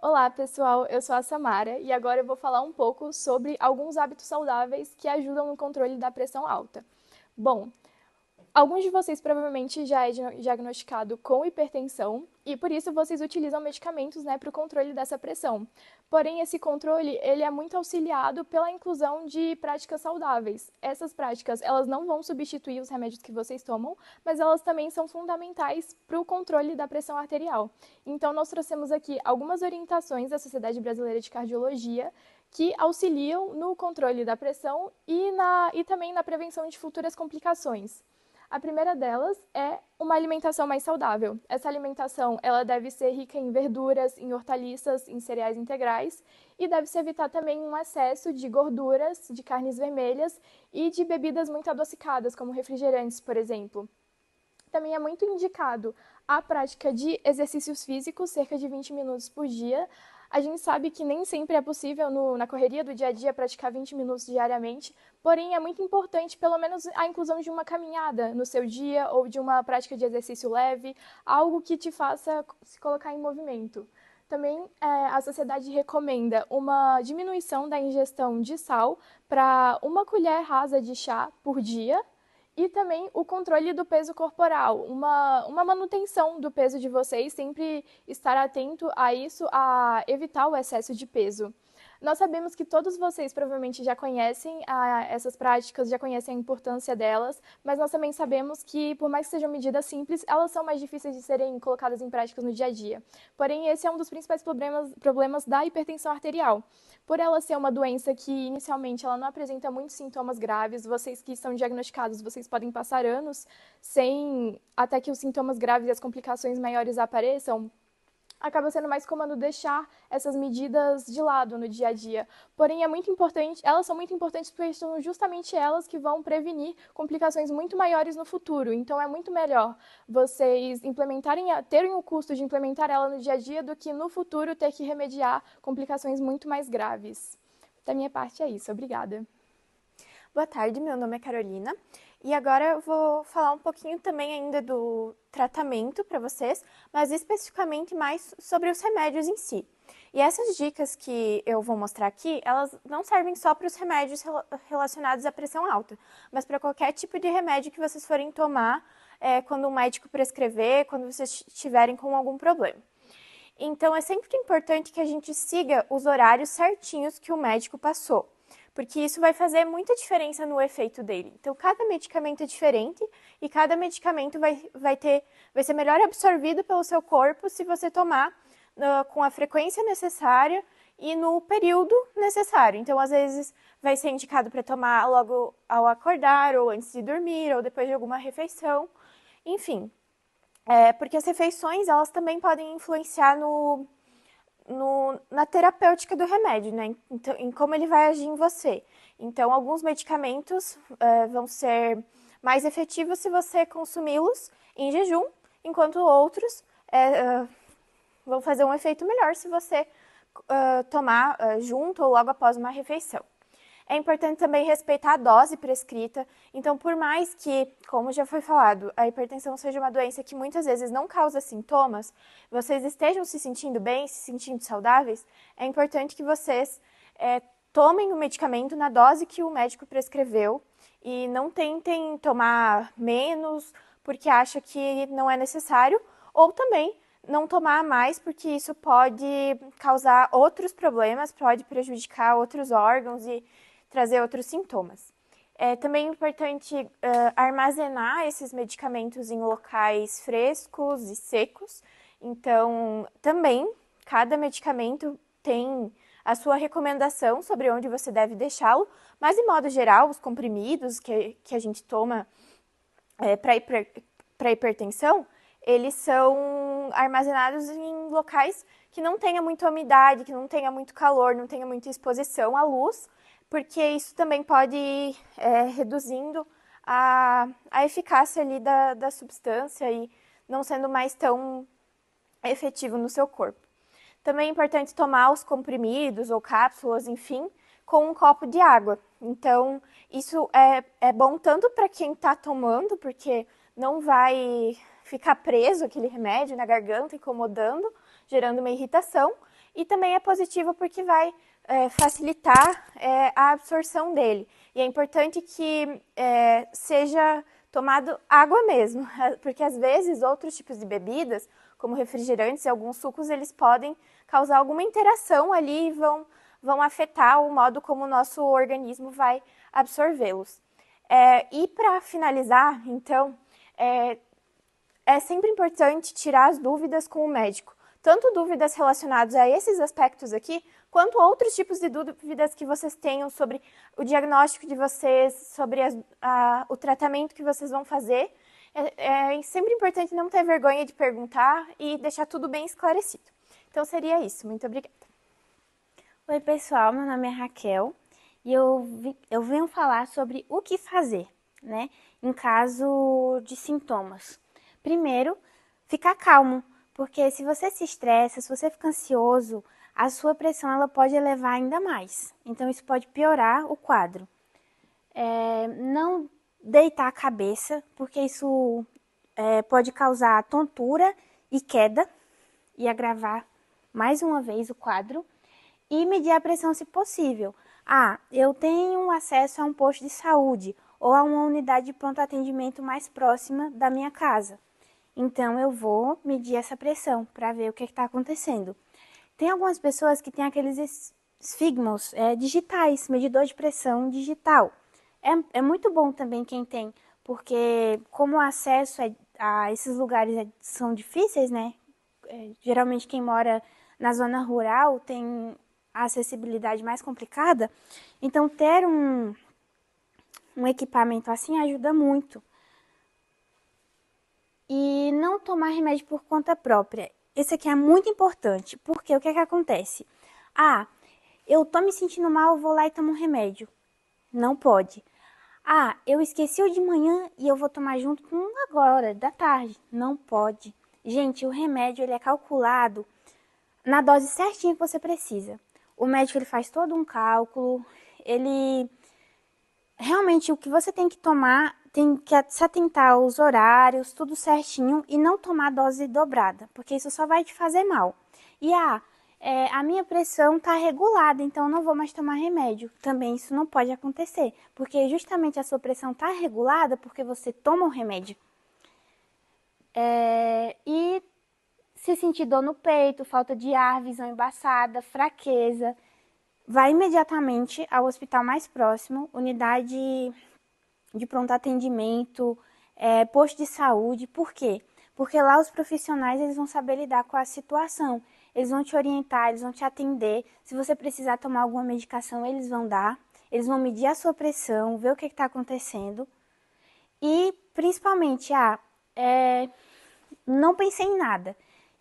Olá, pessoal. Eu sou a Samara e agora eu vou falar um pouco sobre alguns hábitos saudáveis que ajudam no controle da pressão alta. Bom, alguns de vocês provavelmente já é diagnosticado com hipertensão e por isso vocês utilizam medicamentos, para o controle dessa pressão. Porém, esse controle ele é muito auxiliado pela inclusão de práticas saudáveis. Essas práticas elas não vão substituir os remédios que vocês tomam, mas elas também são fundamentais para o controle da pressão arterial. Então, nós trouxemos aqui algumas orientações da Sociedade Brasileira de Cardiologia que auxiliam no controle da pressão e também na prevenção de futuras complicações. A primeira delas é uma alimentação mais saudável. Essa alimentação ela deve ser rica em verduras, em hortaliças, em cereais integrais e deve-se evitar também um excesso de gorduras, de carnes vermelhas e de bebidas muito adocicadas, como refrigerantes, por exemplo. Também é muito indicado a prática de exercícios físicos, cerca de 20 minutos por dia. A gente sabe que nem sempre é possível na correria do dia a dia praticar 20 minutos diariamente, porém é muito importante pelo menos a inclusão de uma caminhada no seu dia ou de uma prática de exercício leve, algo que te faça se colocar em movimento. Também a sociedade recomenda uma diminuição da ingestão de sal para uma colher rasa de chá por dia, e também o controle do peso corporal, uma manutenção do peso de vocês, sempre estar atento a isso, a evitar o excesso de peso. Nós sabemos que todos vocês provavelmente já conhecem essas práticas, já conhecem a importância delas, mas nós também sabemos que, por mais que sejam medidas simples, elas são mais difíceis de serem colocadas em práticas no dia a dia. Porém, esse é um dos principais problemas da hipertensão arterial. Por ela ser uma doença que, inicialmente, ela não apresenta muitos sintomas graves, vocês que estão diagnosticados, vocês podem passar anos sem até que os sintomas graves e as complicações maiores apareçam, acaba sendo mais cômodo deixar essas medidas de lado no dia a dia. Porém, é muito importante, elas são muito importantes porque são justamente elas que vão prevenir complicações muito maiores no futuro. Então, é muito melhor vocês terem o custo de implementar ela no dia a dia do que no futuro ter que remediar complicações muito mais graves. Da minha parte é isso. Obrigada. Boa tarde, meu nome é Carolina e agora eu vou falar um pouquinho também ainda do tratamento para vocês, mas especificamente mais sobre os remédios em si. E essas dicas que eu vou mostrar aqui, elas não servem só para os remédios relacionados à pressão alta, mas para qualquer tipo de remédio que vocês forem tomar quando um médico prescrever, quando vocês estiverem com algum problema. Então, é sempre importante que a gente siga os horários certinhos que o médico passou, porque isso vai fazer muita diferença no efeito dele. Então, cada medicamento é diferente e cada medicamento vai ser melhor absorvido pelo seu corpo se você tomar com a frequência necessária e no período necessário. Então, às vezes, vai ser indicado para tomar logo ao acordar, ou antes de dormir, ou depois de alguma refeição, enfim. Porque as refeições, elas também podem influenciar na terapêutica do remédio, né? Então, em como ele vai agir em você. Então, alguns medicamentos vão ser mais efetivos se você consumi-los em jejum, enquanto outros vão fazer um efeito melhor se você tomar junto ou logo após uma refeição. É importante também respeitar a dose prescrita. Então, por mais que, como já foi falado, a hipertensão seja uma doença que muitas vezes não causa sintomas, vocês estejam se sentindo bem, se sentindo saudáveis, é importante que vocês tomem o medicamento na dose que o médico prescreveu e não tentem tomar menos porque acha que não é necessário, ou também não tomar mais porque isso pode causar outros problemas, pode prejudicar outros órgãos e trazer outros sintomas. É também importante armazenar esses medicamentos em locais frescos e secos. Então, também, cada medicamento tem a sua recomendação sobre onde você deve deixá-lo, mas, de modo geral, os comprimidos que a gente toma para hipertensão, eles são armazenados em locais que não tenha muita umidade, que não tenha muito calor, não tenha muita exposição à luz, porque isso também pode ir reduzindo a eficácia ali da substância e não sendo mais tão efetivo no seu corpo. Também é importante tomar os comprimidos ou cápsulas, enfim, com um copo de água. Então, isso é bom tanto para quem está tomando, porque não vai ficar preso aquele remédio na garganta, incomodando, gerando uma irritação, e também é positivo porque vai facilitar a absorção dele. E é importante que seja tomado água mesmo, porque às vezes outros tipos de bebidas, como refrigerantes e alguns sucos, eles podem causar alguma interação ali e vão afetar o modo como o nosso organismo vai absorvê-los. E para finalizar, então, é sempre importante tirar as dúvidas com o médico. Tanto dúvidas relacionadas a esses aspectos aqui, quanto outros tipos de dúvidas que vocês tenham sobre o diagnóstico de vocês, sobre o tratamento que vocês vão fazer. É sempre importante não ter vergonha de perguntar e deixar tudo bem esclarecido. Então seria isso. Muito obrigada. Oi, pessoal. Meu nome é Raquel e eu venho falar sobre o que fazer, né, em caso de sintomas. Primeiro, ficar calmo, porque se você se estressa, se você fica ansioso, a sua pressão ela pode elevar ainda mais. Então, isso pode piorar o quadro. Não deitar a cabeça, porque isso pode causar tontura e queda e agravar mais uma vez o quadro. E medir a pressão se possível. Eu tenho acesso a um posto de saúde ou a uma unidade de pronto atendimento mais próxima da minha casa. Então, eu vou medir essa pressão para ver o que está acontecendo. Tem algumas pessoas que têm aqueles esfigmos digitais, medidor de pressão digital. É muito bom também quem tem, porque como o acesso a esses lugares são difíceis, né? Geralmente quem mora na zona rural tem a acessibilidade mais complicada, então ter um equipamento assim ajuda muito. E não tomar remédio por conta própria. Esse aqui é muito importante, porque o que acontece? Eu tô me sentindo mal, eu vou lá e tomo um remédio. Não pode. Eu esqueci o de manhã e eu vou tomar junto com agora, da tarde. Não pode. Gente, o remédio ele é calculado na dose certinha que você precisa. O médico ele faz todo um cálculo, ele realmente o que você tem que tomar, tem que se atentar aos horários, tudo certinho e não tomar dose dobrada, porque isso só vai te fazer mal. E a minha pressão está regulada, então eu não vou mais tomar remédio. Também isso não pode acontecer, porque justamente a sua pressão está regulada porque você toma o remédio. E se sentir dor no peito, falta de ar, visão embaçada, fraqueza, vai imediatamente ao hospital mais próximo, unidade de pronto atendimento, posto de saúde. Por quê? Porque lá os profissionais eles vão saber lidar com a situação. Eles vão te orientar, eles vão te atender. Se você precisar tomar alguma medicação, eles vão dar. Eles vão medir a sua pressão, ver o que está acontecendo. E, principalmente, não pensei em nada.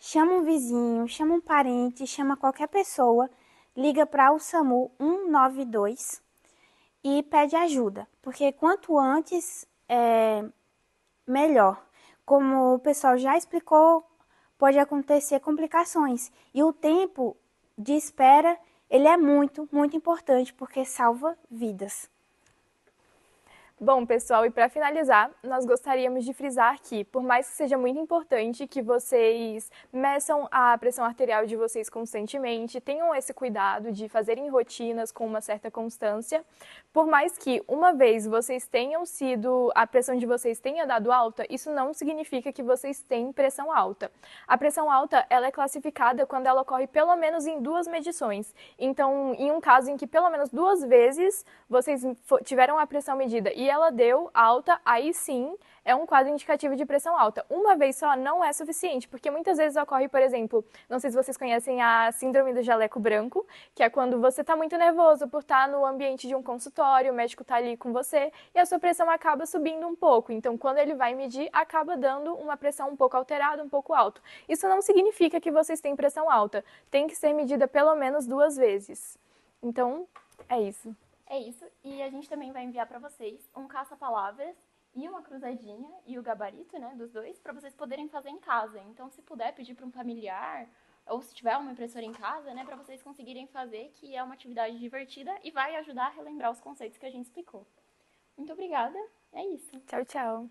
Chama um vizinho, chama um parente, chama qualquer pessoa, liga para o SAMU 192 e pede ajuda, porque quanto antes, melhor. Como o pessoal já explicou, pode acontecer complicações. E o tempo de espera, ele é muito, muito importante, porque salva vidas. Bom, pessoal, e para finalizar, nós gostaríamos de frisar que, por mais que seja muito importante que vocês meçam a pressão arterial de vocês constantemente, tenham esse cuidado de fazerem rotinas com uma certa constância, por mais que uma vez vocês tenham a pressão de vocês tenha dado alta, isso não significa que vocês têm pressão alta. A pressão alta, ela é classificada quando ela ocorre pelo menos em 2 medições. Então, em um caso em que pelo menos 2 vezes vocês tiveram a pressão medida e ela deu alta, aí sim é um quadro indicativo de pressão alta. Uma vez só não é suficiente, porque muitas vezes ocorre, por exemplo, não sei se vocês conhecem a síndrome do jaleco branco, que é quando você está muito nervoso por estar no ambiente de um consultório, o médico está ali com você e a sua pressão acaba subindo um pouco. Então, quando ele vai medir, acaba dando uma pressão um pouco alterada, um pouco alta. Isso não significa que vocês têm pressão alta. Tem que ser medida pelo menos 2 vezes. Então, é isso. É isso, e a gente também vai enviar para vocês um caça-palavras e uma cruzadinha e o gabarito, né, dos dois, para vocês poderem fazer em casa. Então, se puder pedir para um familiar ou se tiver uma impressora em casa, né, para vocês conseguirem fazer, que é uma atividade divertida e vai ajudar a relembrar os conceitos que a gente explicou. Muito obrigada, é isso. Tchau, tchau.